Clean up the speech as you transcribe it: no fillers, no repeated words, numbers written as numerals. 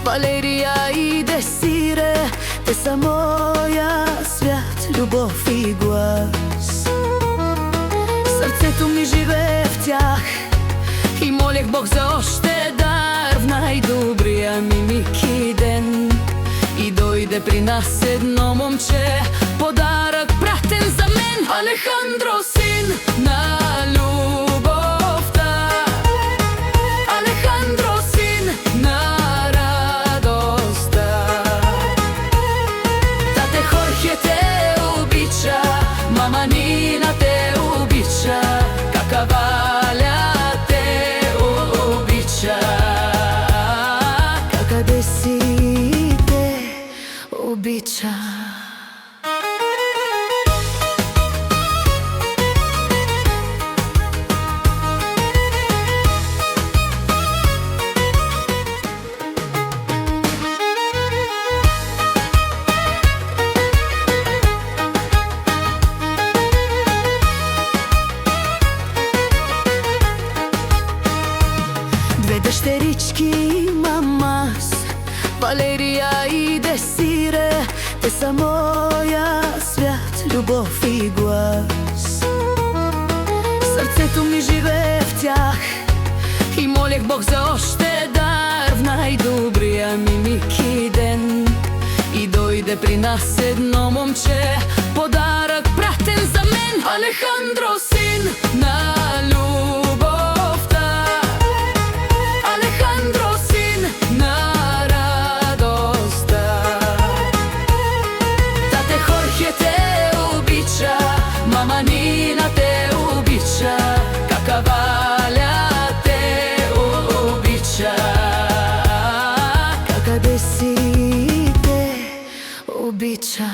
Валерија и Десире, те са моја свят, љубов и глас. Срцето ми живее в тях и молех Бог за още дар в најдобрија ми мики ден. И дојде при нас едно момче, подарък пратен за мен. Алехандро, син на љубовта, Алехандро, син на радоста. Тате Хорхе те обича, мама Нина те обича, кака Валя те обича, кака Деси те обича. Две дъщерички имам аз, Валерија и Десире, те са моја свят, љубов и глас. Срцето ми живее в тях и молех Бог за още дар в најдобрија ми мики ден. И дојде при нас едно момче, подарък пратен за мен. Алехандро, син на љубовта, Алехандро, син на радоста. Тате Хорхе те обича, мама Нина те обича, кака Валя те обича, кака Деси те обича.